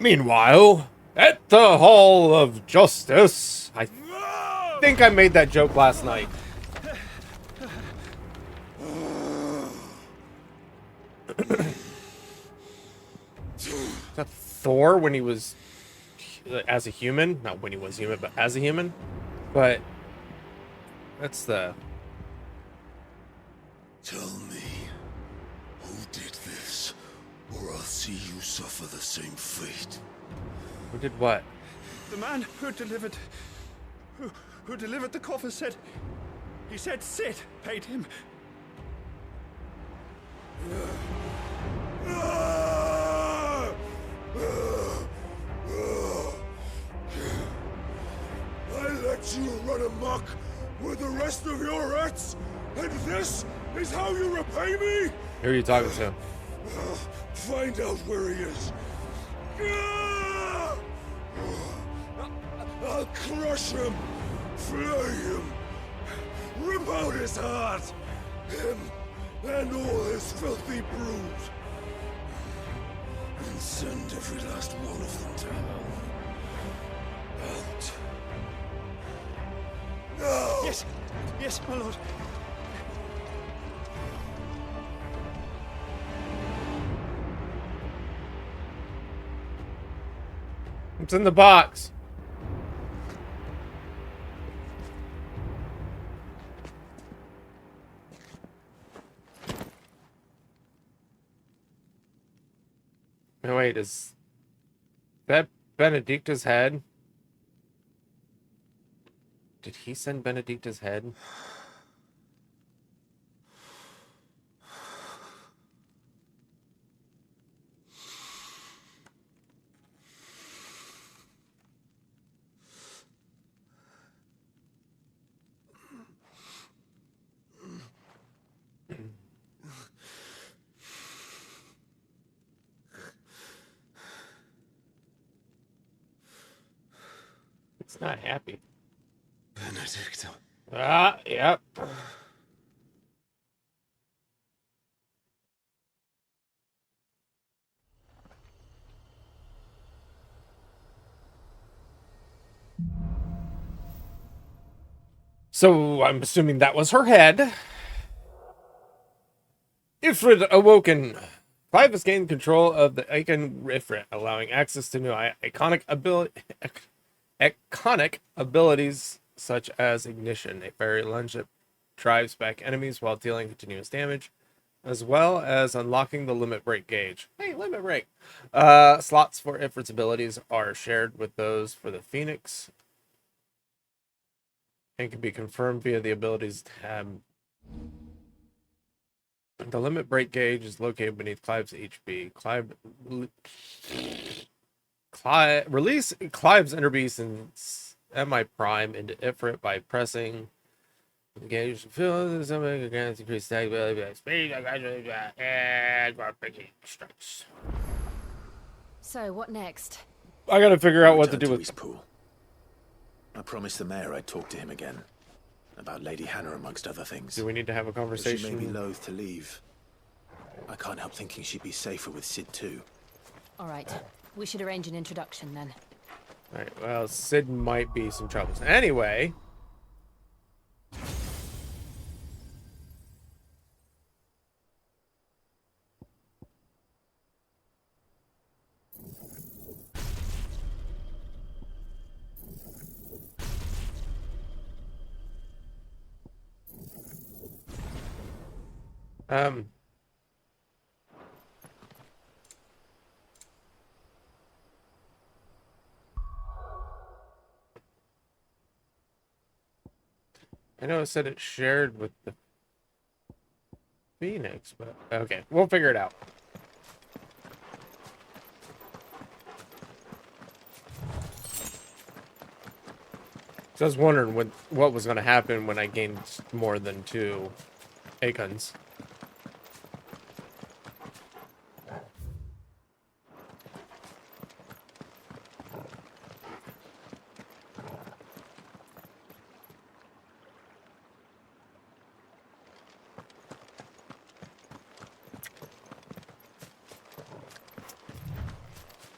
Meanwhile, at the Hall of Justice, I think I made that joke last night. Is that Thor when he was as a human? Not when he was human, but as a human. But that's the. Tell me, who did this, or I'll see you suffer the same fate. Who did what? The man who delivered the coffer said, he said Sid paid him. I let you run amok with the rest of your rats, and this is how you repay me? Who are you talking to? Find out where he is. I'll crush him, flay him, rip out his heart, him and all his filthy brood, and send every last one of them to hell. Out. No! Yes, yes, my lord. It's in the box. No, wait, is that Benedicta's head? Did he send Benedicta's head? It's not happy. Benedicta. Ah, yep. So I'm assuming that was her head. Ifrit awoken. Clive has gained control of the Icon Ifrit, allowing access to new iconic abilities such as Ignition, a fairy lunge that drives back enemies while dealing continuous damage, as well as unlocking the Limit Break gauge. Hey, Limit Break! Slots for Ifrit's abilities are shared with those for the Phoenix and can be confirmed via the abilities tab. The Limit Break gauge is located beneath Clive's HP. Release Clive's Inner Beast and Semi-Prime into Ifrit by pressing the gauge. Feel something against increased attack ability, speed, and breaking strikes. So, what next? I gotta figure out what to Return do to with. his pool. I promised the mayor I'd talk to him again. About Lady Hannah, amongst other things. Do we need to have a Though she may be conversation? loath to leave. I can't help thinking she'd be safer with Sid too. All right, we should arrange an introduction then. Alright, well, Sid might be some troubles. Anyway. Um. I know it said it shared with the Phoenix, but okay, we'll figure it out. So I was wondering what was going to happen when I gained more than 2 Acons.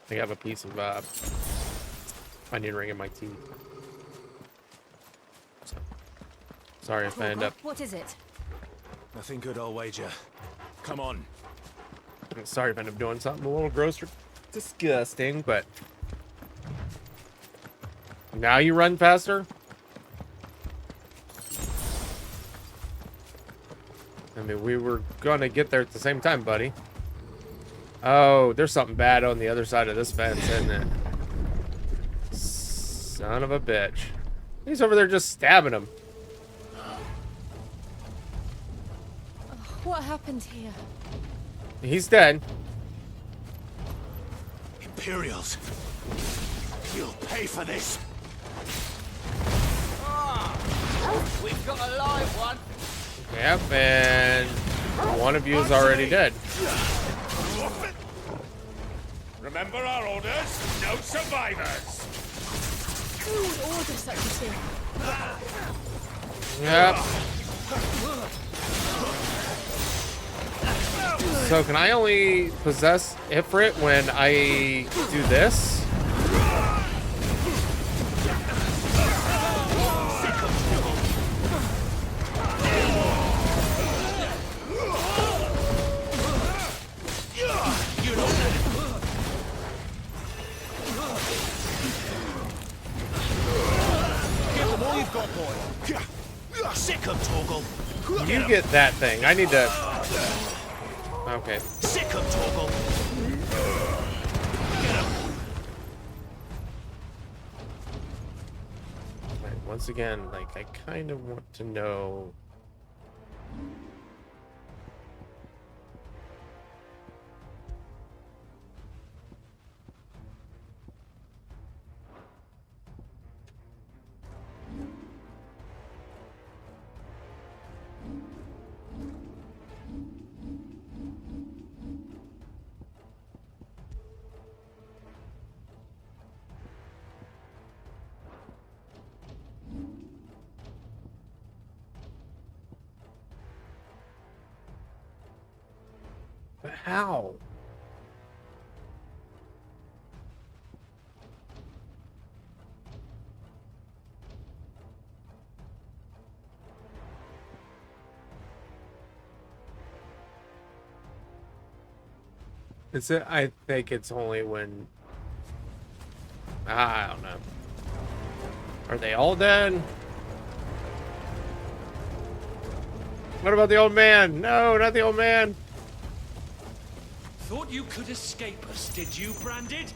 I have a piece of onion ring in my teeth. So, sorry if I end up. What is it? Nothing good, I'll wager. Come on. Sorry if I end up doing something a little gross or disgusting, but now you run faster. I mean, we were gonna get there at the same time, buddy. Oh, there's something bad on the other side of this fence, isn't it? Son of a bitch. He's over there just stabbing him. What happened here? He's dead. Imperials. You'll pay for this. We've got a live one. Yep, and one of you is already dead. Remember our orders? No survivors! Who would order such a thing? Yep. So can I only possess Ifrit when I do this? Sick of Torgal. You get that thing. I need to... Okay. Sick of Torgal. Right, once again, like, I kind of want to know... But how? Is it? I think it's only when... I don't know. Are they all dead? What about the old man? No, not the old man. Thought you could escape us, did you, Branded?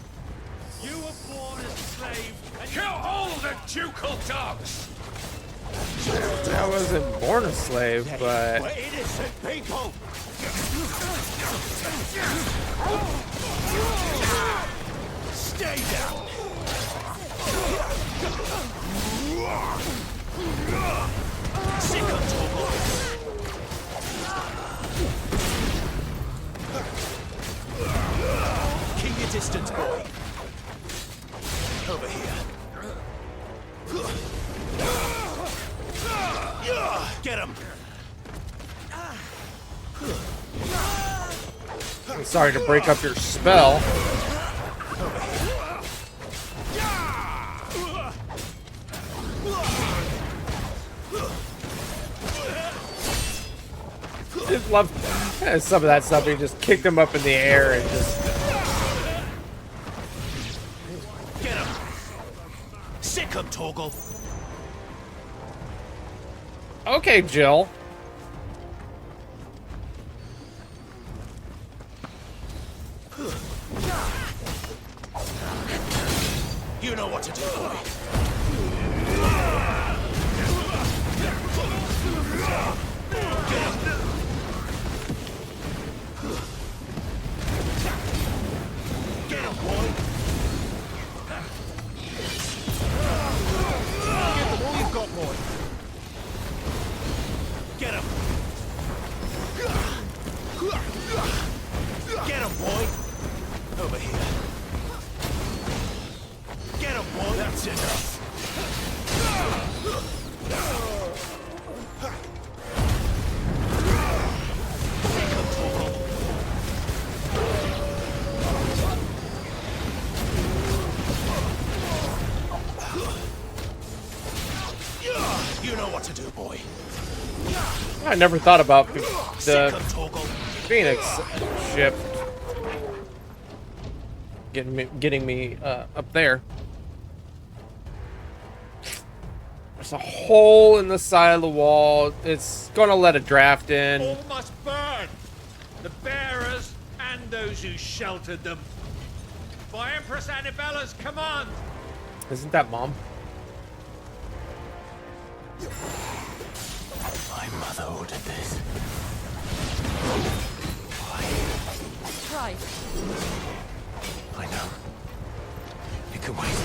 You were born a slave and Kill all the ducal dogs! I wasn't born a slave, but... We're innocent people. Stay down. Sick of Torgal. Keep your distance, boy. Over here. Get him. I'm sorry to break up your spell. Just love some of that stuff. He just kicked him up in the air and just... Get him. Sick of Torgal. Okay, Jill. You know what to do, boy. Get him, boy. Give them all you've got, boy. Get him. Get him, boy. Over here. Get him, boy. That's it. You know what to do, boy. I never thought about the Toggle. Phoenix ship getting me up there. There's a hole in the side of the wall. It's gonna let a draft in. All must burn. The bearers and those who sheltered them. By Empress Annabella's command. Isn't that Mom? My mother ordered this. Right. I know. You can wait.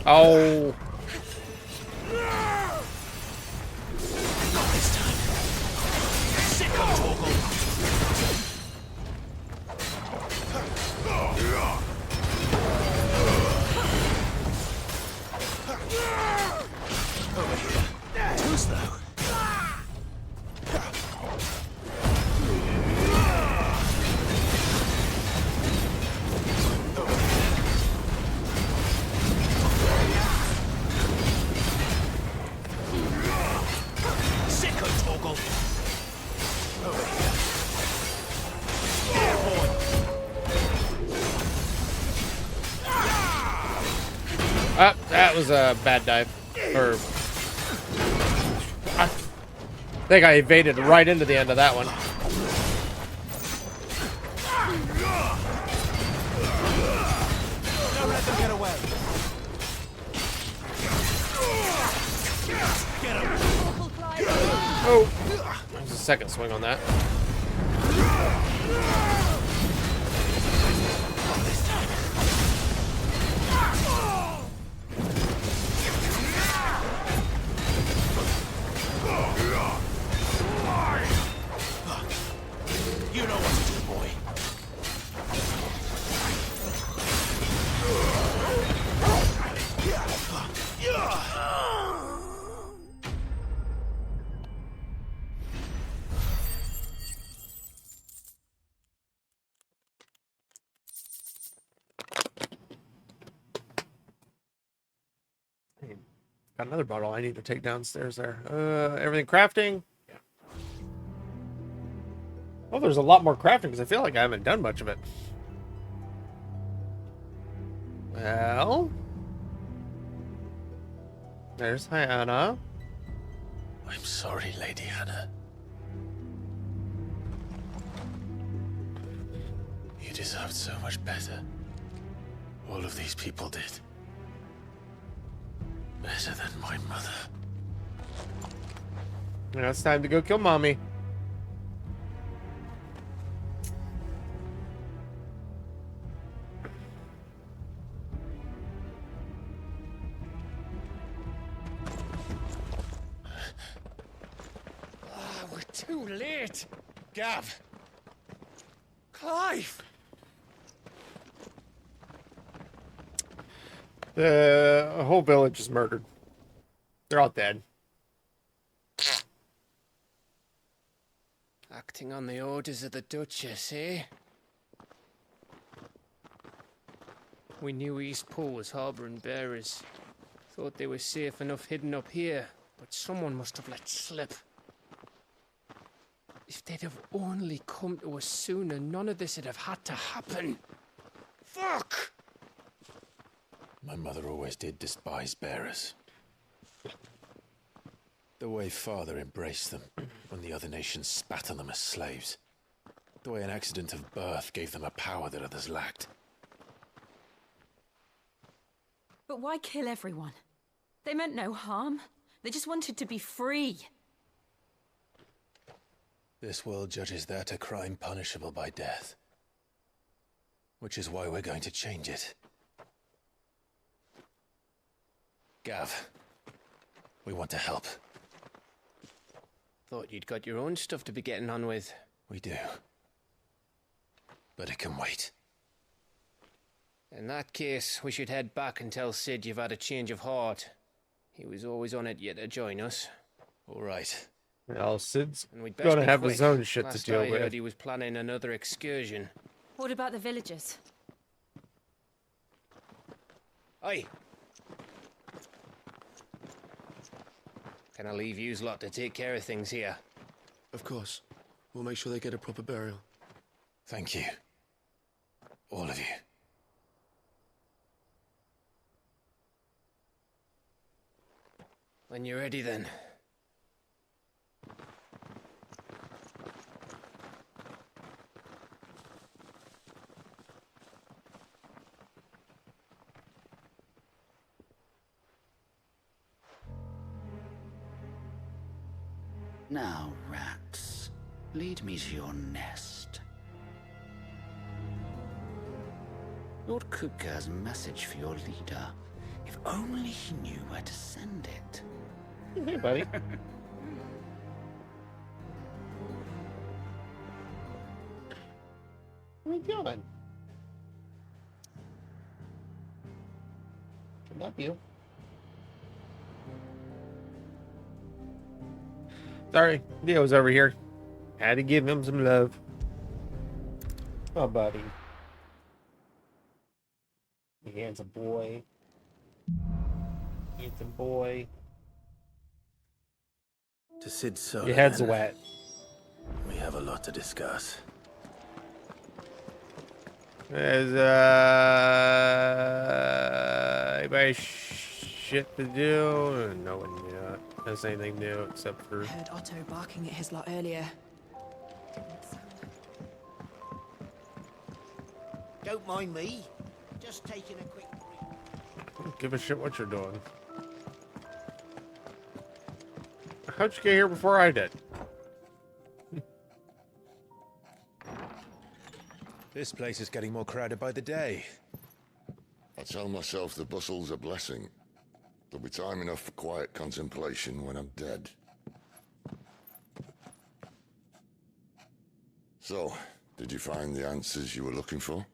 Oh. Not this time. Sick of Toggle. Over here. Too slow. Sicko Toggle. Over here. There, boy. That was a bad dive. Or I think I evaded right into the end of that one. Don't let them get away. Get him. Oh, there's a second swing on that. You know what to do, boy. Got another bottle I need to take downstairs there. Everything crafting. Yeah. Oh, there's a lot more crafting because I feel like I haven't done much of it. Well, there's Hyanna. I'm sorry, Lady Hannah. You deserved so much better. All of these people did. Better than my mother. Now it's time to go kill Mommy. We're too late. Gav. Clive. The whole village is murdered. They're all dead. Acting on the orders of the Duchess, eh? We knew Eastpool was harbouring bearers. Thought they were safe enough hidden up here, but someone must have let slip. If they'd have only come to us sooner, none of this would have had to happen. Fuck! My mother always did despise bearers. The way Father embraced them when the other nations spat on them as slaves. The way an accident of birth gave them a power that others lacked. But why kill everyone? They meant no harm. They just wanted to be free. This world judges that a crime punishable by death. Which is why we're going to change it. Gav, we want to help. Thought you'd got your own stuff to be getting on with. We do. But it can wait. In that case, we should head back and tell Sid you've had a change of heart. He was always on it yet to join us. All right. Well, Sid's And we'd best gonna be have quick. his own shit Last to deal I heard, with. he was planning another excursion. What about the villagers? Aye. Can I leave yous lot to take care of things here? Of course. We'll make sure they get a proper burial. Thank you. All of you. When you're ready, then. Now, rats, lead me to your nest. Lord Kupka has a message for your leader. If only he knew where to send it. Hey, buddy. What are you doing? Love you. Sorry, Leo's over here. Had to give him some love. Oh, buddy. You handsome boy. Handsome boy. To Sid Solo. Your head's then. wet. We have a lot to discuss. There's anybody shit to do? No one has anything new except for I heard Otto barking at his lot earlier. Don't mind me. Just taking a quick break. don't give a shit what you're doing. How'd you get here before I did? This place is getting more crowded by the day. I tell myself the bustle's a blessing. There'll be time enough for quiet contemplation when I'm dead. So, did you find the answers you were looking for?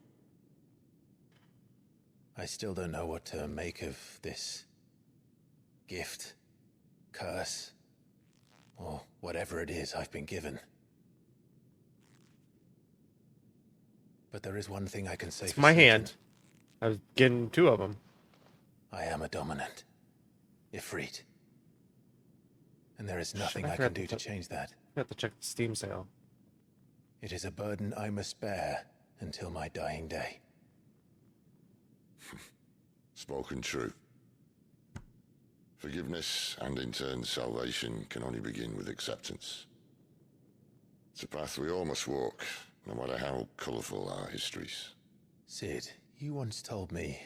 I still don't know what to make of this gift, curse, or whatever it is I've been given. But there is one thing I can say It's for my certain. hand. I was getting two of them. I am a dominant, Ifrit. And there is nothing I I forgot can do to to- change that. I have to check the Steam sale. It is a burden I must bear until my dying day. Spoken true. Forgiveness and in turn salvation can only begin with acceptance. It's a path we all must walk, no matter how colourful our histories. Sid, you once told me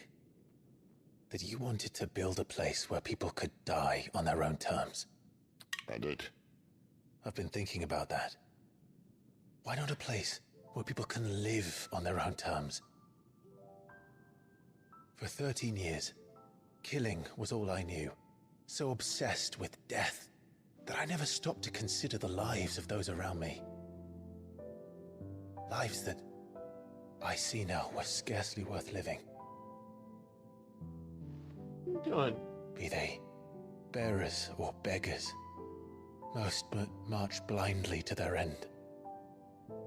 that you wanted to build a place where people could die on their own terms. I did. I've been thinking about that. Why not a place where people can live on their own terms? For 13 years, killing was all I knew. So obsessed with death that I never stopped to consider the lives of those around me. Lives that I see now were scarcely worth living. What are you doing? Be they bearers or beggars, most march blindly to their end,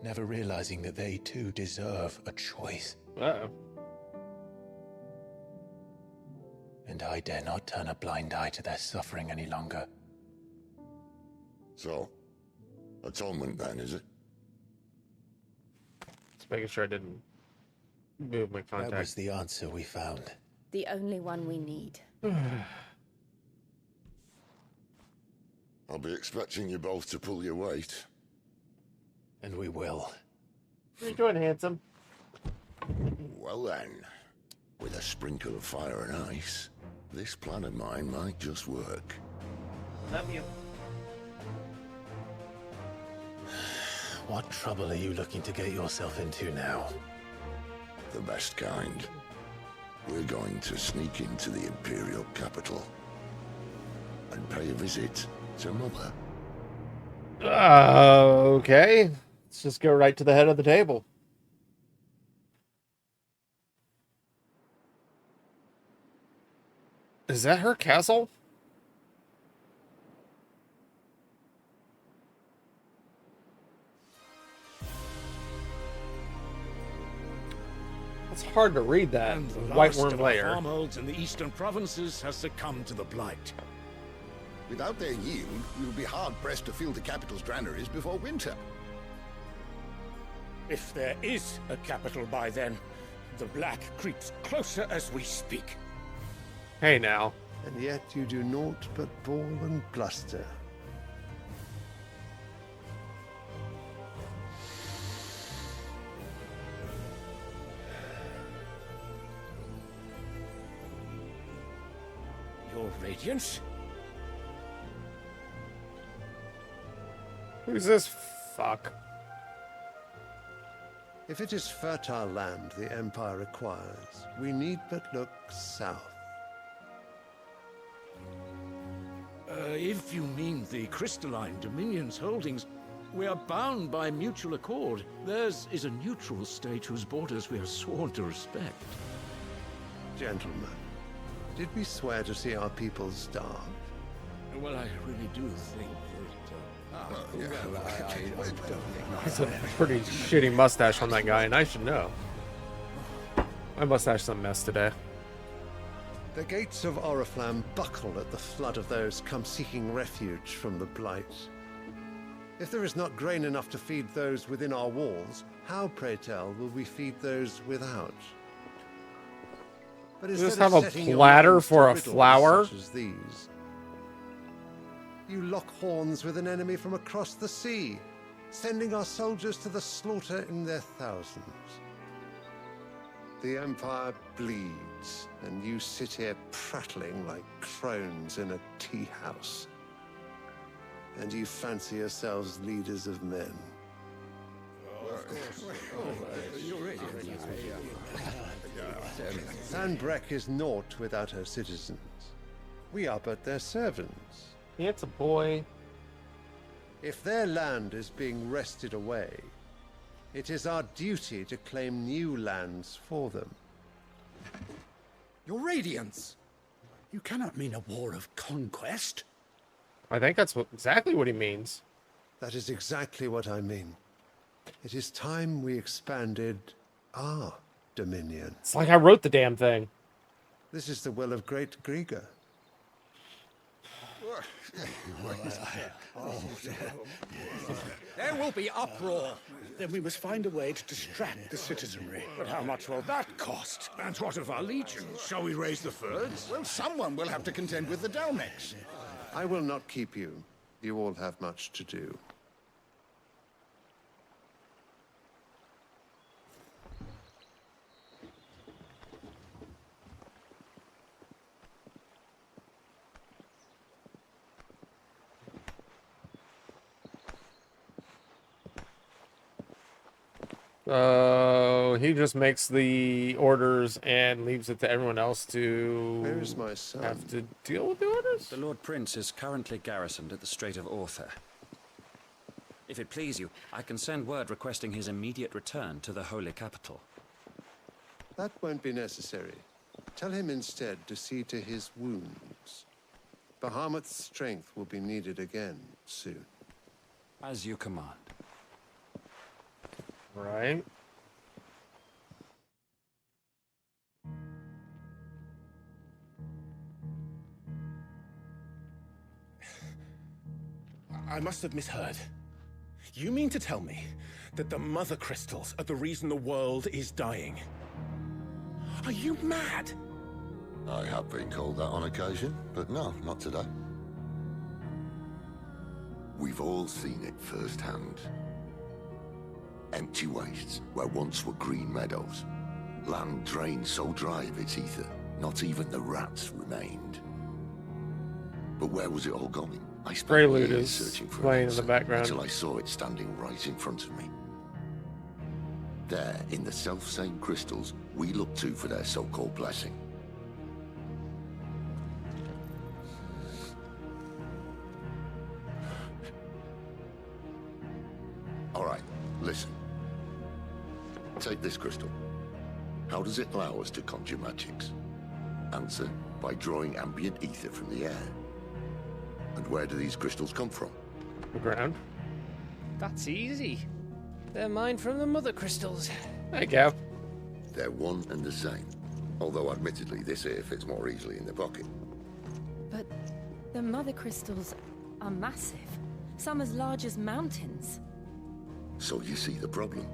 never realizing that they too deserve a choice. Uh-oh. And I dare not turn a blind eye to their suffering any longer. So, atonement then, is it? Just making sure I didn't move my That contact. was the answer we found. The only one we need. I'll be expecting you both to pull your weight. And we will. What are you doing, handsome? Well then, with a sprinkle of fire and ice, this plan of mine might just work. Love you. What trouble are you looking to get yourself into now? The best kind. We're going to sneak into the Imperial capital and pay a visit to Mother. Okay. Let's just go right to the head of the table. Is that her castle? It's hard to read that. And the White last worm of our layer. farmholds in the eastern provinces has succumbed to the blight. Without their yield, we'll be hard-pressed to fill the capital's granaries before winter. If there is a capital by then, the Black creeps closer as we speak. Hey now. And yet you do naught but bawl and bluster. Your Radiance? Who's this fuck? If it is fertile land the Empire requires, we need but look south. If you mean the Crystalline Dominion's holdings, we are bound by mutual accord. Theirs is a neutral state whose borders we are sworn to respect. Gentlemen, did we swear to see our people starve? Well, I really do think that... That's a pretty shitty mustache on that guy, and I should know. My mustache's a mess today. The gates of Oriflamme buckle at the flood of those come seeking refuge from the Blight. If there is not grain enough to feed those within our walls, how, pray tell, will we feed those without? But you just have a platter for a flower? Such as these, you lock horns with an enemy from across the sea, sending our soldiers to the slaughter in their thousands. The Empire bleeds, and you sit here prattling like crones in a tea house. And you fancy yourselves leaders of men. Sanbreque is naught without her citizens. We are but their servants. It's a boy. If their land is being wrested away, it is our duty to claim new lands for them. Your Radiance! You cannot mean a war of conquest. I think that's exactly what he means. That is exactly what I mean. It is time we expanded our dominion. It's like I wrote the damn thing. This is the will of Great Grieger. There will be uproar. Then we must find a way to distract the citizenry. But how much will that cost? And what of our legions? Shall we raise the furs? Well, someone will have to contend with the Dalmex. I will not keep you. You all have much to do. He just makes the orders and leaves it to everyone else to Where's my son? have to deal with the orders? The Lord Prince is currently garrisoned at the Strait of Orther. If it please you, I can send word requesting his immediate return to the Holy Capital. That won't be necessary. Tell him instead to see to his wounds. Bahamut's strength will be needed again soon. As you command. Right. I must have misheard. You mean to tell me that the Mother Crystals are the reason the world is dying? Are you mad? I have been called that on occasion, but no, not today. We've all seen it firsthand. Empty wastes where once were green meadows. Land drained so dry of its ether, not even the rats remained. But where was it all going? I spent Prelude years is searching for playing an in the answer background. until I saw it standing right in front of me. There, in the self-same crystals we look to for their so-called blessing. All right, listen. Take this crystal. How does it allow us to conjure magics? Answer, by drawing ambient ether from the air. And where do these crystals come from? The ground. That's easy. They're mined from the Mother Crystals. Hey, Gav. They're one and the same. Although, admittedly, this here fits more easily in the pocket. But The mother crystals are massive. Some as large as mountains. So you see the problem.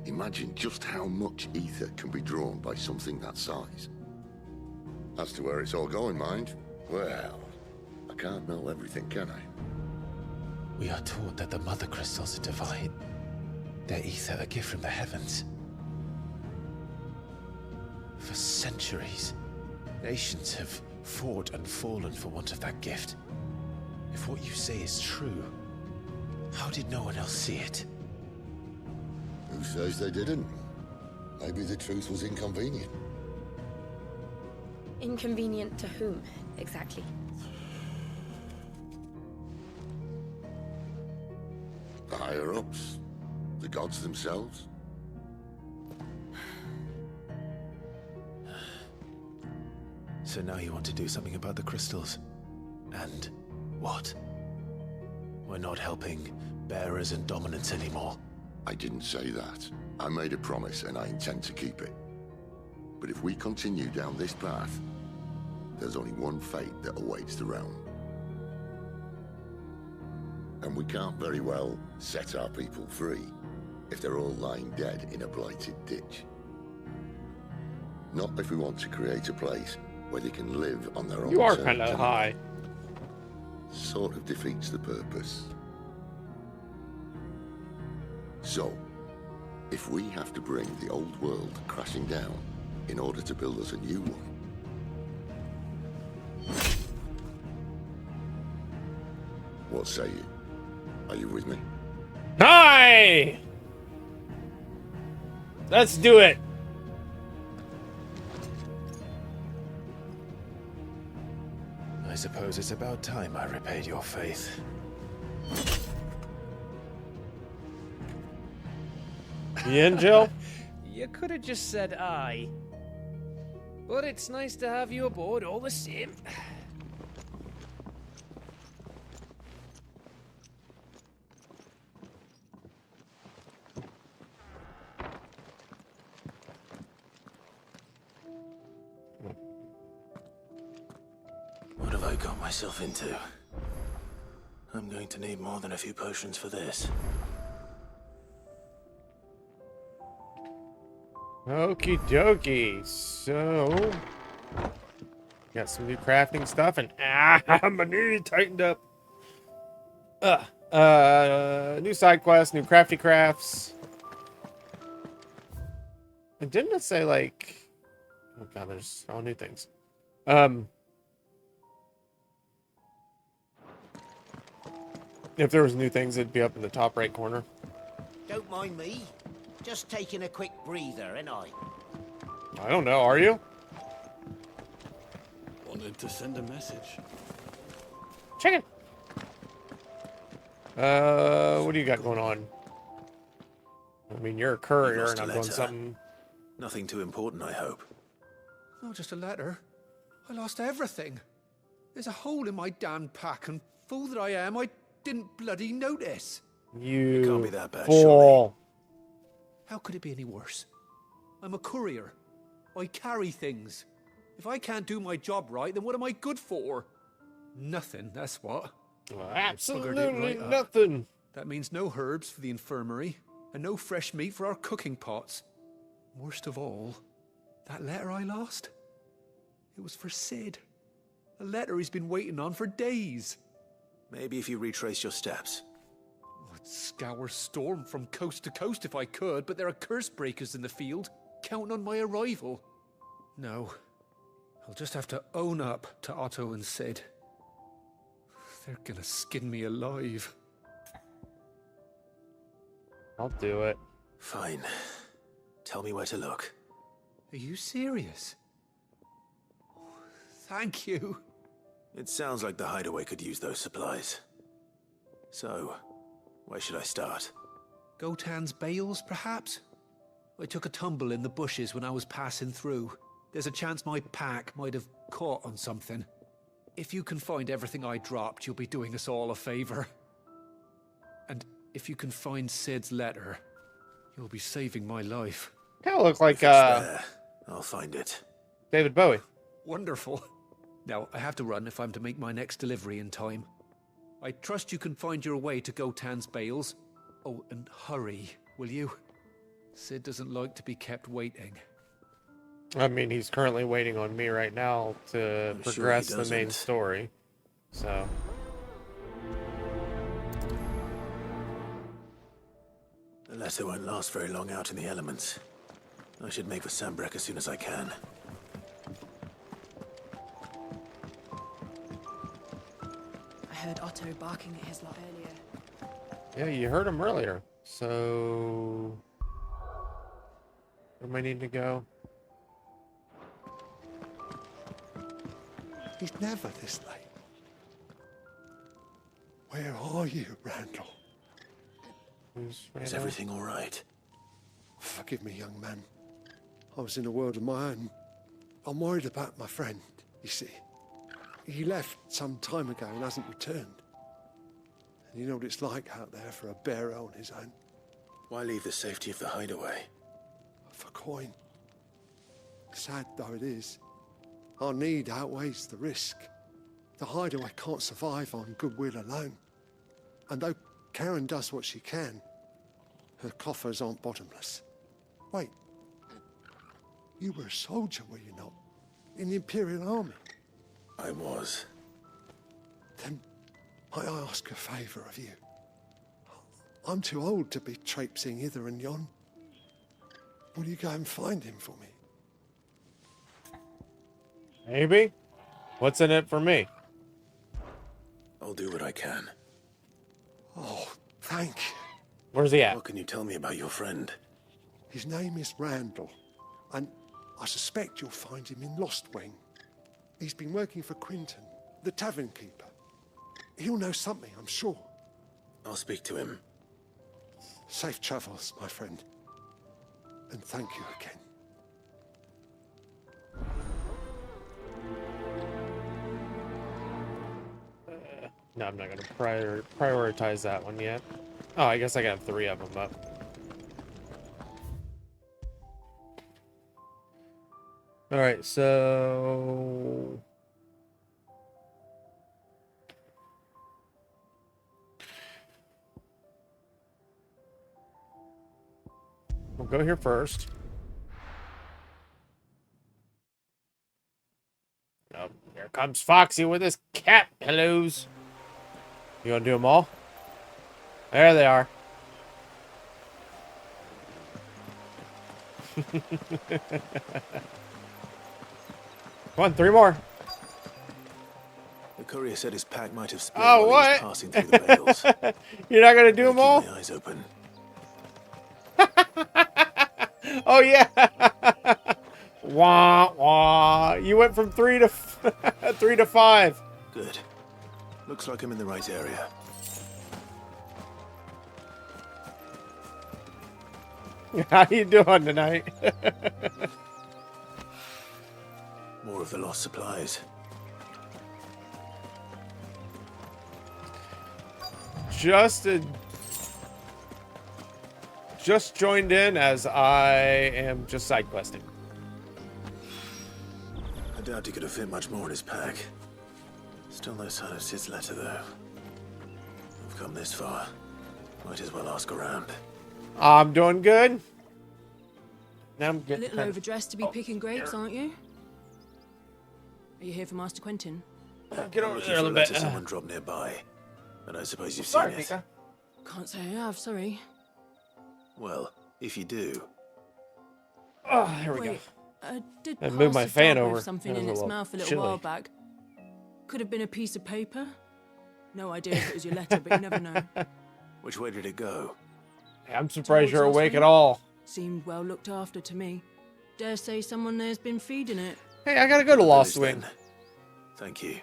Imagine just how much ether can be drawn by something that size. As to where it's all going, mind, well, I can't know everything, can I? We are taught that the mother crystals are divine. Their ether a gift from the heavens. For centuries, nations have fought and fallen for want of that gift. If what you say is true, how did no one else see it? Who says they didn't? Maybe the truth was inconvenient. Inconvenient to whom, exactly? The higher-ups? The gods themselves? So now you want to do something about the crystals? And what? We're not helping bearers and dominants anymore. I didn't say that. I made a promise and I intend to keep it. But if we continue down this path, there's only one fate that awaits the realm. And we can't very well set our people free if they're all lying dead in a blighted ditch. Not if we want to create a place where they can live on their own terms. You are kind of high. Sort of defeats the purpose. So, if we have to bring the old world crashing down in order to build us a new one, what say you? Are you with me? Hi! Let's do it. I suppose it's about time I repaid your faith. You in, Jill? You could have just said aye. But it's nice to have you aboard all the same. What have I got myself into? I'm going to need more than a few potions for this. Okie dokie. So, got some new crafting stuff, and my knee tightened up. New side quests, new crafty crafts. And didn't it say like? Oh god, there's all new things. If there was new things, it'd be up in the top right corner. Don't mind me. Just taking a quick breather, ain't I? I don't know. Are you? Wanted to send a message. Chicken. What do you got going on? I mean, you're a courier, and I'm doing something. Nothing too important, I hope. Not just a letter. I lost everything. There's a hole in my damn pack, and fool that I am, I didn't bloody notice. You It can't be that bad, fool. How could it be any worse? I'm a courier. I carry things. If I can't do my job right, then what am I good for? Nothing, that's what. Well, I buggered it absolutely right up. nothing. That means no herbs for the infirmary, and no fresh meat for our cooking pots. Worst of all, that letter I lost, it was for Sid. A letter he's been waiting on for days. Maybe if you retrace your steps. I'd scour Storm from coast to coast if I could, but there are curse breakers in the field, counting on my arrival. No, I'll just have to own up to Otto and Sid. They're gonna skin me alive. I'll do it. Fine. Tell me where to look. Are you serious? Thank you. It sounds like the hideaway could use those supplies. So, where should I start? Gotan's bales, perhaps? I took a tumble in the bushes when I was passing through. There's a chance my pack might have caught on something. If you can find everything I dropped, you'll be doing us all a favor. And if you can find Sid's letter, you'll be saving my life. Kind of look like There, I'll find it. David Bowie. Wonderful. Now, I have to run if I'm to make my next delivery in time. I trust you can find your way to Gotan's bales. Oh, and hurry, will you? Sid doesn't like to be kept waiting. I mean, he's currently waiting on me right now to I'm sure he progress the main doesn't. story. So, The letter won't last very long out in the elements. I should make for Sambrek as soon as I can. I heard Otto barking at his lot earlier. yeah, you heard him earlier. So, where do I need to go? He's never this late. Where are you, Randall? Is everything all right? Forgive me, young man. I was in a world of my own. I'm worried about my friend, you see. He left some time ago and hasn't returned. And you know what it's like out there for a bearer on his own. Why leave the safety of the hideaway? For coin. Sad though it is, our need outweighs the risk. The hideaway can't survive on goodwill alone. And though Karen does what she can, her coffers aren't bottomless. Wait. You were a soldier, were you not? In the Imperial Army? I was. Then might I ask a favour of you? I'm too old to be traipsing hither and yon. Will you go and find him for me? Maybe? What's in it for me? I'll do what I can. Oh, thank you. Where's he at? What can you tell me about your friend? His name is Randall, and I suspect you'll find him in Lost Wing. He's been working for Quinton, the tavern keeper. He'll know something, I'm sure. I'll speak to him. Safe travels, my friend. And thank you again. No, I'm not going to prioritize that one yet. Oh, I guess I got 3 of them up. Alright, so... we'll go here first. Oh, here comes Foxy with his cat pillows. You gonna do them all? There they are. Come on, 3 more. The courier said his pack might have split Oh, while he what? was passing through the bales. You're not gonna do them all? Keep my eyes open. Oh yeah. Wah wah. You went from 3 to 3 to 5. Good. Looks like I'm in the right area. How you doing tonight? More of the lost supplies. Just joined in as I am just side questing. I doubt he could have fit much more in his pack. Still no sign of Sid's letter, though. We've come this far. Might as well ask around. I'm doing good. Now I'm A getting little overdressed to be picking grapes, aren't you? Are you here for Master Quentin? Get I'm over looking there a for little letter bit. someone dropped nearby. And I suppose you've Sorry, seen it. Mika. Can't say I have, sorry. Well, if you do, Oh, here we Wait, go. I did I pass moved my a fan dog over. with something It was in a its little mouth a little chilly. while back. Could have been a piece of paper. No idea if it was your letter, but you never know. which way did it go? Hey, I'm surprised you're Towards awake Oswin. at all. Seemed well looked after to me. Dare say someone there's been feeding it. Hey, I gotta go to Well, Lost village Wing. then. Thank you.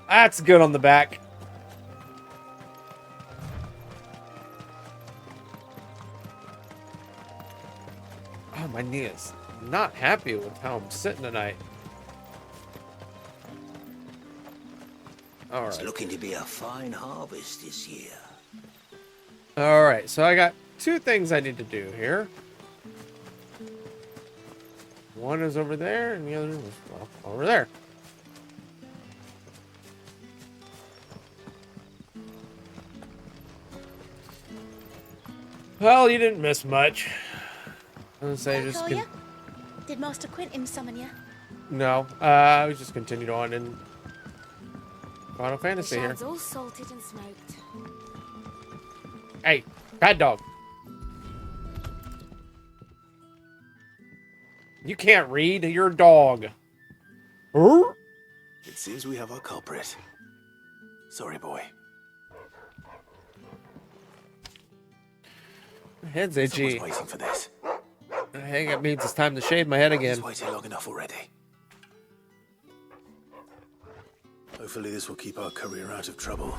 That's good on the back. Oh, my knee is not happy with how I'm sitting tonight. All It's right. looking to be a fine harvest this year. All right, so I got two things I need to do here. One is over there, and the other is, well, over there. Well, you didn't miss much. I was gonna say, just Did Master Quentin summon you? no. I was just continued on in Final Fantasy The here. shard's all salted and smoked. Hey, bad dog. You can't read. You're a dog. It seems we have our culprit. Sorry, boy. My head's itchy. Someone's waiting for this. I think it means it's time to shave my head again. He's waited long enough already. Hopefully this will keep our career out of trouble.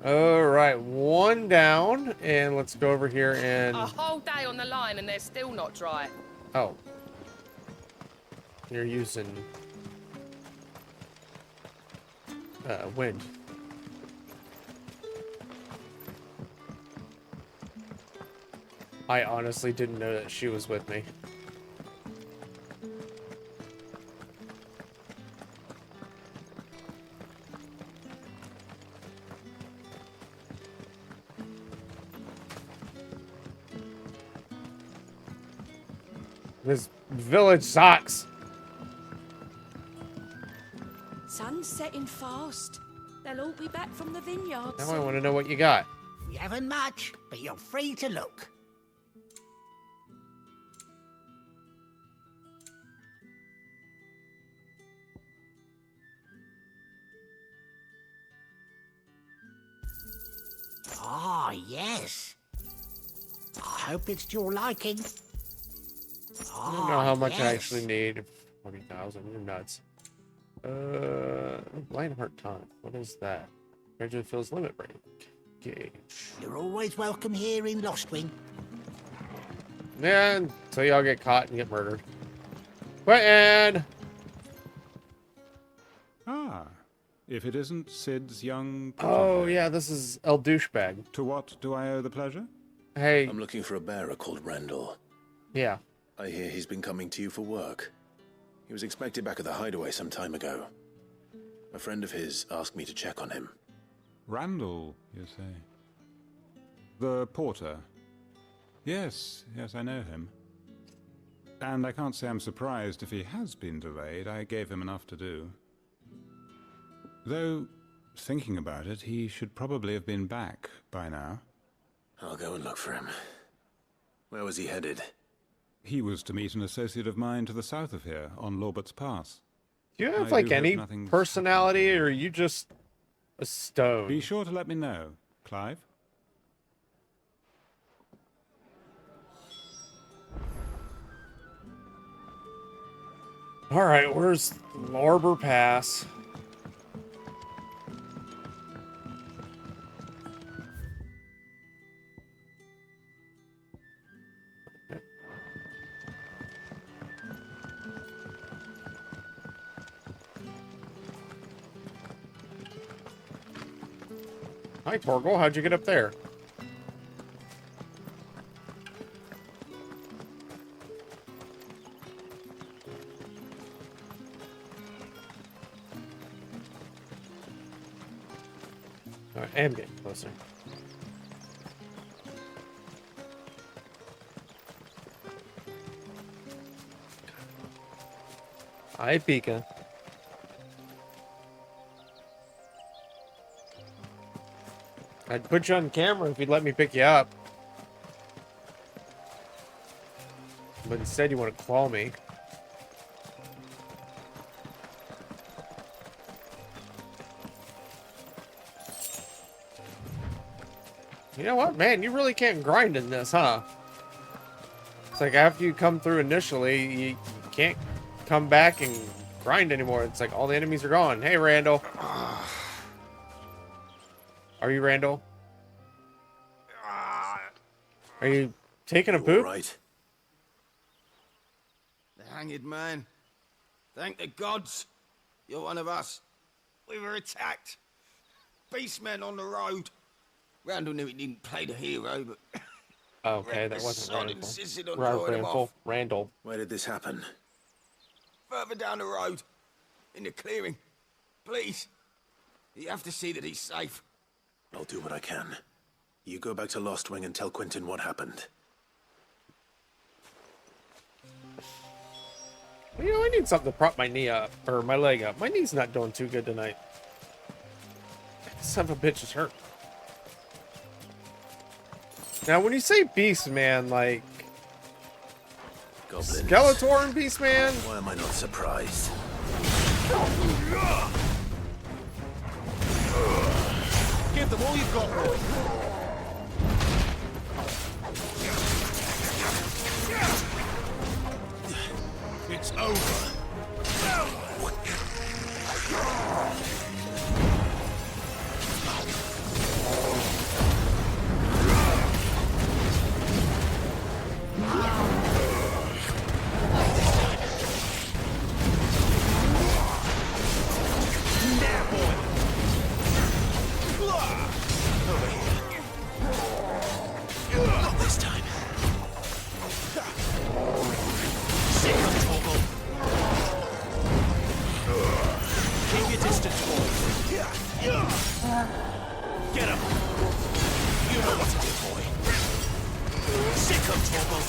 Alright, one down, and let's go over here and... A whole day on the line and they're still not dry. Oh. You're using... wind. I honestly didn't know that she was with me. This village sucks. Sun's setting fast. They'll all be back from the vineyards. Now I want to know what you got. We haven't much, but you're free to look. Ah, yes. I hope it's to your liking. I don't know how much I actually need. 40,000. You're nuts. Lionheart Tonic. What is that? Gradually fills limit break gauge. You're always welcome here in Lostwing. Yeah, until y'all get caught and get murdered. Quentin! Ah, if it isn't Sid's young... Oh, yeah, this is El Douchebag. To what do I owe the pleasure? Hey. I'm looking for a bearer called Randall. Yeah. I hear he's been coming to you for work. He was expected back at the hideaway some time ago. A friend of his asked me to check on him. Randall, you say? The porter? Yes, I know him. And I can't say I'm surprised if he has been delayed. I gave him enough to do. Though, thinking about it, he should probably have been back by now. I'll go and look for him. Where was he headed? He was to meet an associate of mine to the south of here, on Lorbert's Pass. Do you have, like, any personality, or are you just a stone? Be sure to let me know, Clive. Alright, where's Lorber Pass? Hi, Torgal. How'd you get up there? Alright, I am getting closer. Hi, Pika. I'd put you on camera if you'd let me pick you up. But instead you want to claw me. You know what, man? You really can't grind in this, huh? It's like after you come through initially, you can't come back and grind anymore. It's like all the enemies are gone. Hey, Randall. Are you Randall? Are you taking a poop? Right. The hanged man. Thank the gods. You're one of us. We were attacked. Beastmen on the road. Randall knew he didn't play the hero, but Okay, that the wasn't sod Randall. insisted on drawing him off. Randall. Where did this happen? Further down the road, in the clearing. Please, you have to see that he's safe. I'll do what I can. You go back to Lost Wing and tell Quentin what happened. You know, I need something to prop my knee up, or my leg up. My knee's not doing too good tonight. Son of a bitch is hurt. Now, when you say Beast Man, like... Goblins. Skeletor and Beast Man? Why am I not surprised? Give them all you've got, boy. It's over. Not this time. Sick of Torgal. Keep your distance, boy. Get him. You know what to do, boy. Sick of Torgal.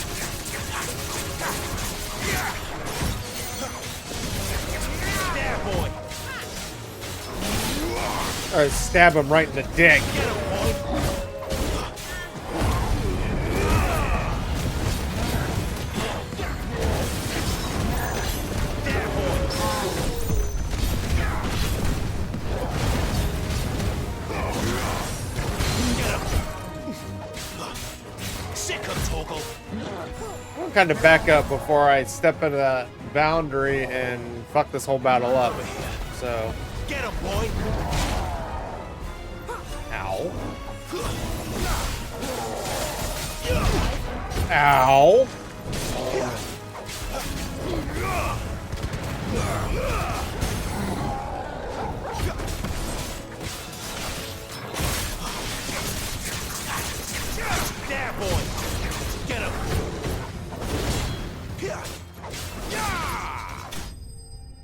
There, boy. Alright, stab him right in the dick. Get him, boy. I'm kind of back up before I step into that boundary and fuck this whole battle up. So. Get him, boy. Ow. Ow. There, boy. Get him.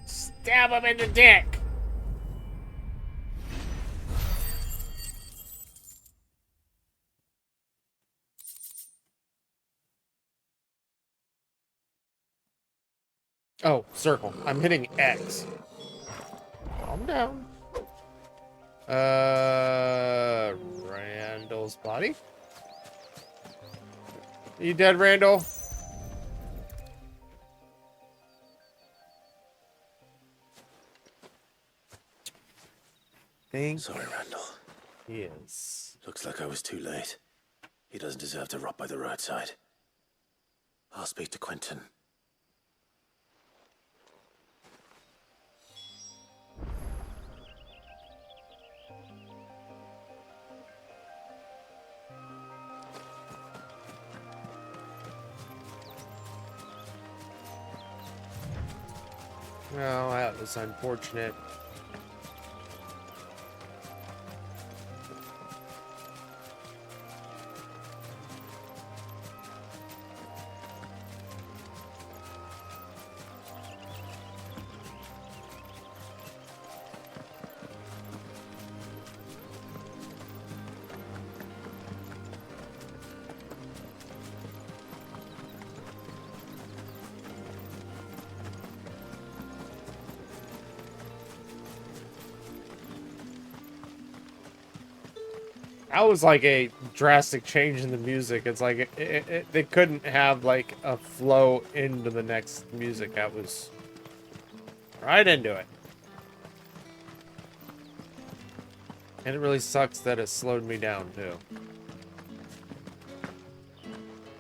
Stab him in the dick. Oh, circle. I'm hitting X. Calm down. Randall's body. You dead, Randall? Sorry, Randall. Yes. Looks like I was too late. He doesn't deserve to rot by the roadside. I'll speak to Quentin. No, that was unfortunate. That was like a drastic change in the music. It's like they couldn't have like a flow into the next music. That was right into it. And it really sucks that it slowed me down too.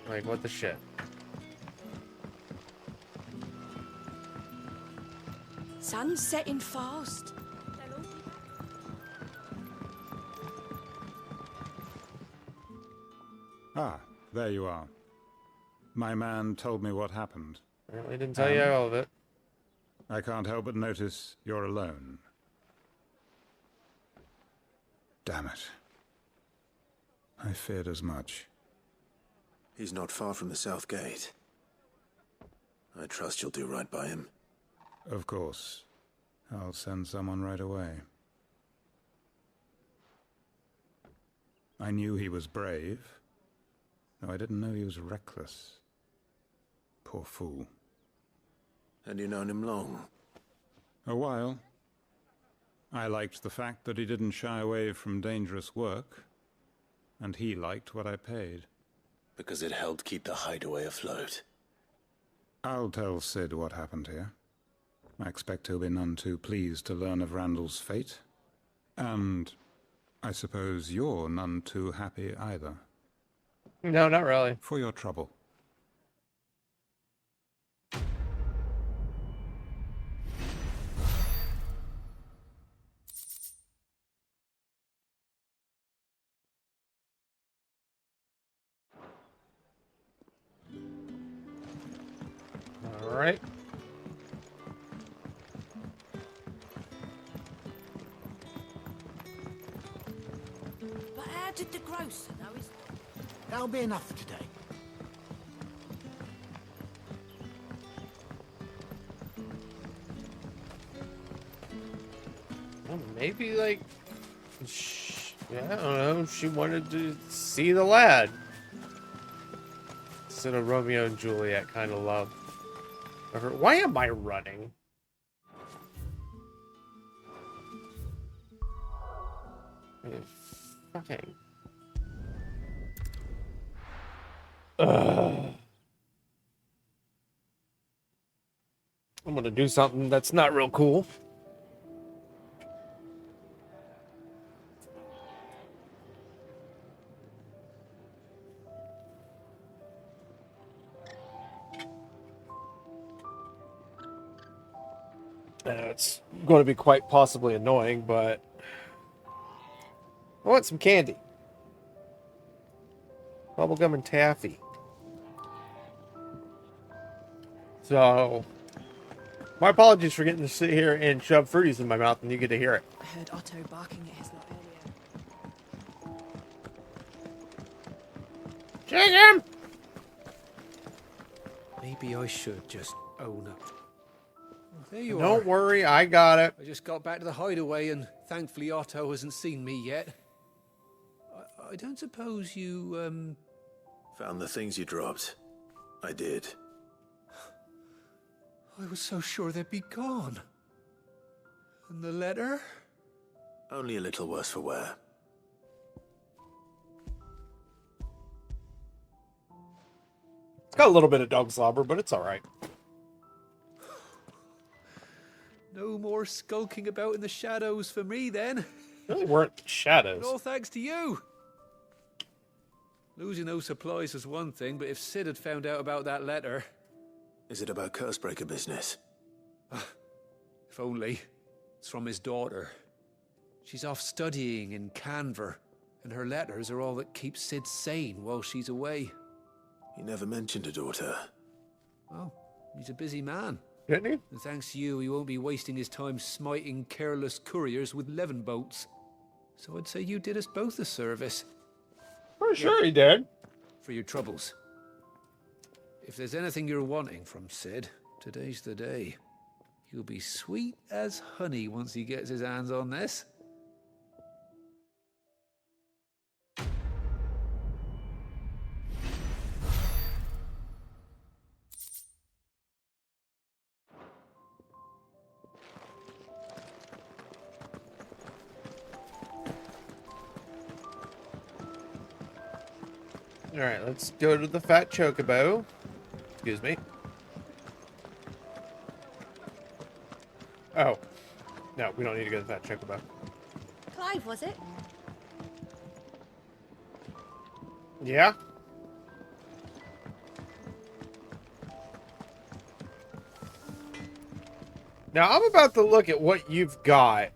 Like, what the shit? Sun's setting fast. Ah, there you are. My man told me what happened. Apparently didn't tell you all of it. I can't help but notice you're alone. Damn it. I feared as much. He's not far from the South Gate. I trust you'll do right by him. Of course. I'll send someone right away. I knew he was brave, though I didn't know he was reckless. Poor fool. And you known him long? A while. I liked the fact that he didn't shy away from dangerous work, and he liked what I paid. Because it helped keep the hideaway afloat. I'll tell Sid what happened here. I expect he'll be none too pleased to learn of Randall's fate. And I suppose you're none too happy either. No, not really. For your trouble. All right. But how did the grocer know his... That'll be enough for today. Well, maybe, like, yeah, I don't know. She wanted to see the lad. Instead of Romeo and Juliet kind of love. Why am I running? Fucking. Ugh. I'm gonna do something that's not real cool. It's going to be quite possibly annoying, but I want some candy. Bubblegum and taffy. So, my apologies for getting to sit here and shove fruities in my mouth and you get to hear it. I heard Otto barking at his lot earlier. Chicken! Maybe I should just own up. There you are. Don't worry, I got it. I just got back to the hideaway and thankfully Otto hasn't seen me yet. I don't suppose you, Found the things you dropped. I did. I was so sure they'd be gone. And the letter? Only a little worse for wear. It's got a little bit of dog slobber, but it's alright. No more skulking about in the shadows for me, then. Really weren't shadows. And all thanks to you. Losing those supplies was one thing, but if Sid had found out about that letter... Is it about Cursebreaker business? If only. It's from his daughter. She's off studying in Canver, and her letters are all that keep Sid sane while she's away. He never mentioned a daughter. Well, he's a busy man. Didn't he? And thanks to you, he won't be wasting his time smiting careless couriers with levin bolts. So I'd say you did us both a service. For sure he did. For your troubles. If there's anything you're wanting from Sid, today's the day. He'll be sweet as honey once he gets his hands on this. Alright, let's go to the Fat Chocobo. Excuse me. Oh. No, we don't need to go to the Fat Chocobo. Clive, was it? Yeah? Now, I'm about to look at what you've got.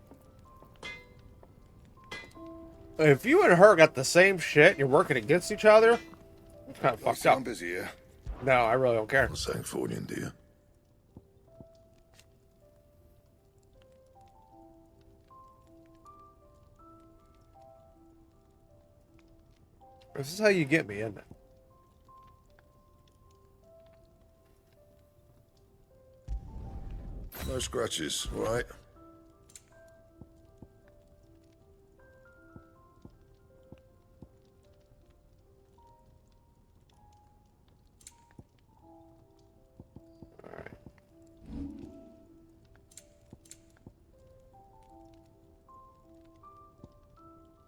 If you and her got the same shit and you're working against each other, it's kind of fucked up. I'm busy here. No, I really don't care. I'm saying Fordian, do you? This is how you get me, isn't it? No scratches, all right?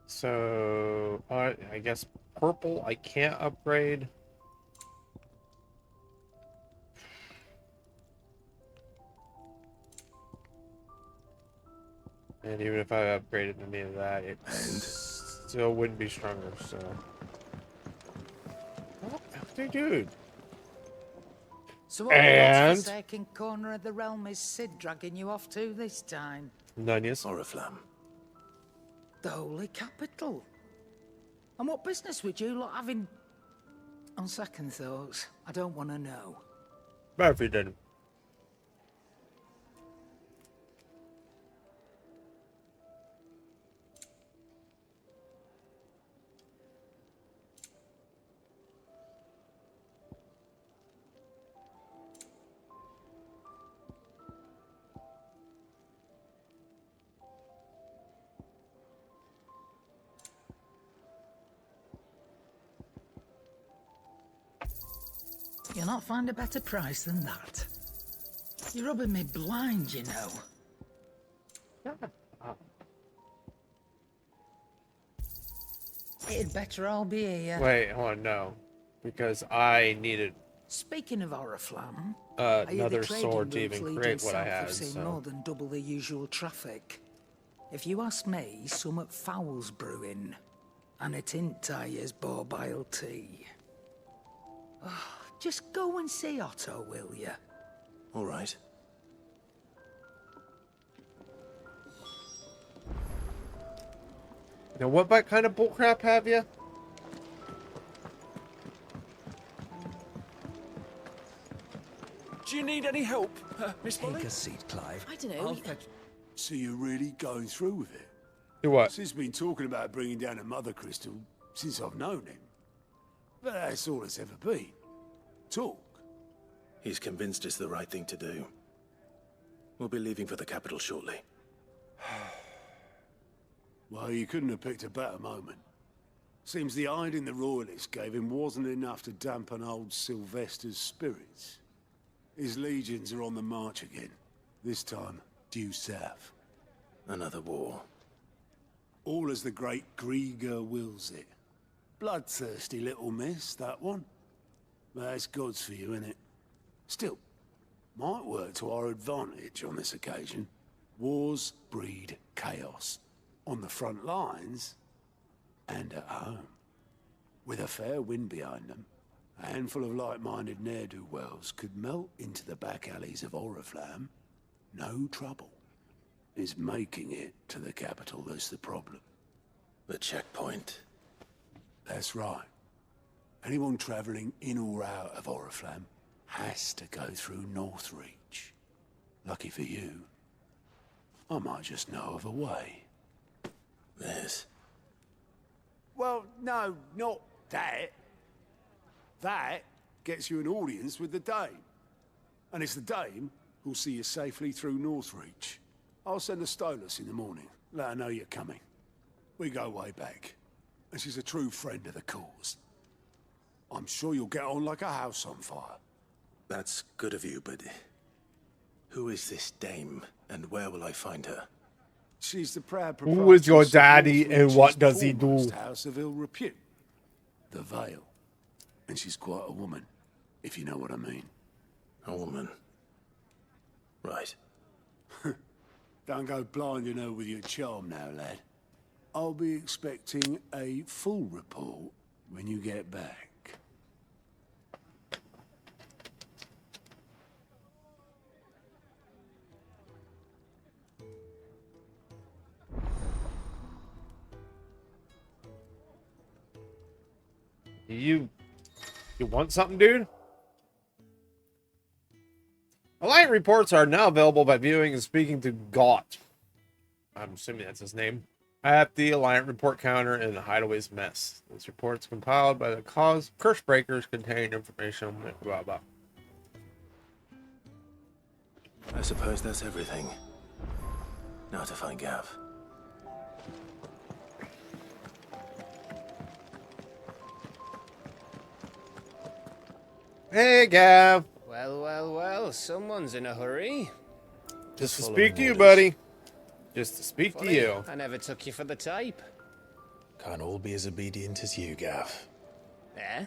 So, I guess purple I can't upgrade. And even if I upgraded any of that, it still wouldn't be stronger, so... Oh, dude. So what godforsaken corner of the realm is Sid dragging you off to this time? Nunez. Oriflamme. The holy capital. And what business would you lot having? On second thoughts, I don't want to know. But if you didn't. You'll not find a better price than that. You're rubbing me blind, you know. It'd better all be here. Wait, hold on, no. Because I needed Speaking of Oriflamme, another sword to even create what I have had, seen so... more than double the usual traffic. If you ask me, some foul's brewing, and it ain't Tyre's borbile tea. Oh, just go and see Otto, will you? All right. Now, what kind of bullcrap have you? Do you need any help, Miss Molly? Take a seat, Clive. I don't know. So you're really going through with it? Do what? Sid's been talking about bringing down a mother crystal since I've known him. But that's all it's ever been. Talk. He's convinced it's the right thing to do. We'll be leaving for the capital shortly. Well, you couldn't have picked a better moment. Seems the hiding the royalists gave him wasn't enough to dampen old Sylvester's spirits. His legions are on the march again. This time, due south. Another war. All as the great Grieger wills it. Bloodthirsty little miss, that one. But that's God's for you, innit? Still, might work to our advantage on this occasion. Wars breed chaos. On the front lines, and at home. With a fair wind behind them, a handful of like-minded ne'er-do-wells could melt into the back alleys of Oriflamme. No trouble. It's making it to the capital that's the problem. The checkpoint. That's right. Anyone travelling in or out of Oriflamme has to go through Northreach. Lucky for you, I might just know of a way. There's... Well, no, not that. That gets you an audience with the Dame. And it's the Dame who'll see you safely through Northreach. I'll send a Stolas in the morning, let her know you're coming. We go way back, and she's a true friend of the cause. I'm sure you'll get on like a house on fire. That's good of you, but... who is this Dame, and where will I find her? She's the proud Who is your proprietress of daddy and Northreach's what does he do? foremost house of ill repute. The Vale. And she's quite a woman, if you know what I mean. A woman. Right. Don't go blinding her with your charm now, lad. I'll be expecting a full report when you get back. You want something, dude? Alliant reports are now available by viewing and speaking to Gaunt. I'm assuming that's his name. at the Alliant report counter in the Hideaway's mess. These reports compiled by the curse breakers contain information on blah blah. I suppose that's everything. Now to find Gav. Hey, Gav. Well, well, well, someone's in a hurry. Just to following speak to you, orders. buddy. Just to speak to Funny, you. I never took you for the type. Can't all be as obedient as you, Gav. Eh?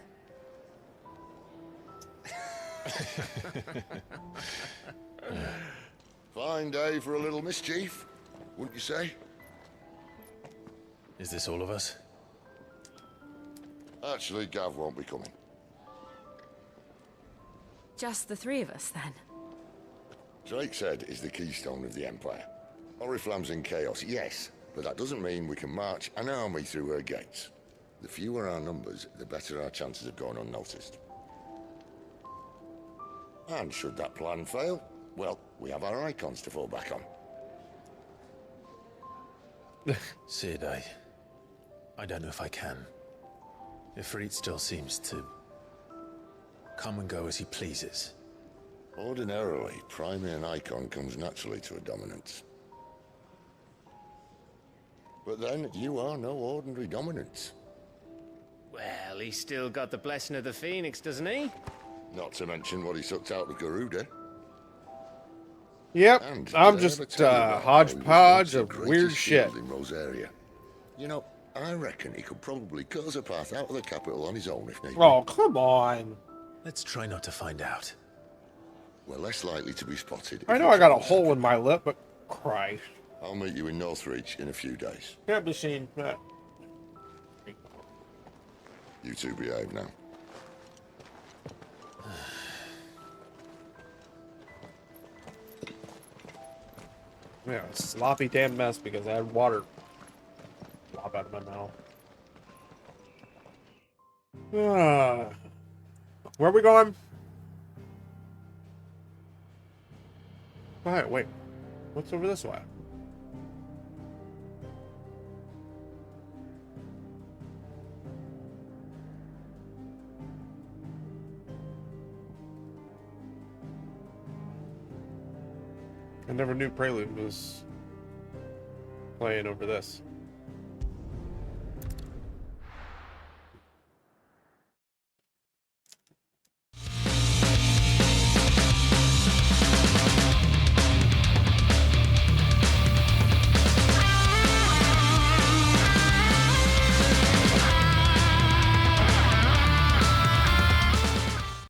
Fine day for a little mischief, wouldn't you say? Is this all of us? Actually, Gav won't be coming. Just the three of us, then. Drake's Head is the keystone of the Empire. Oriflamme's in chaos, yes, but that doesn't mean we can march an army through her gates. The fewer our numbers, the better our chances of going unnoticed. And should that plan fail, well, we have our icons to fall back on. Sid, I don't know if I can. Ifrit still seems to come and go as he pleases. Ordinarily, priming an icon comes naturally to a dominance. But then, you are no ordinary dominance. Well, he's still got the blessing of the Phoenix, doesn't he? Not to mention what he sucked out of Garuda. Yep, And I'm did I just ever tell you about how he was hodgepodge once the of weird greatest shit. shield in Rosaria? You know, I reckon he could probably cut us a path out of the capital on his own if need be. Oh, come on. Let's try not to find out. We're less likely to be spotted. I if know we I got a travel hole in my lip, but Christ. I'll meet you in Northreach in a few days. Can't be seen. You two behave now. Yeah, sloppy damn mess because I had water flop out of my mouth. Where are we going? Alright, wait. What's over this way? I never knew Prelude was playing over this.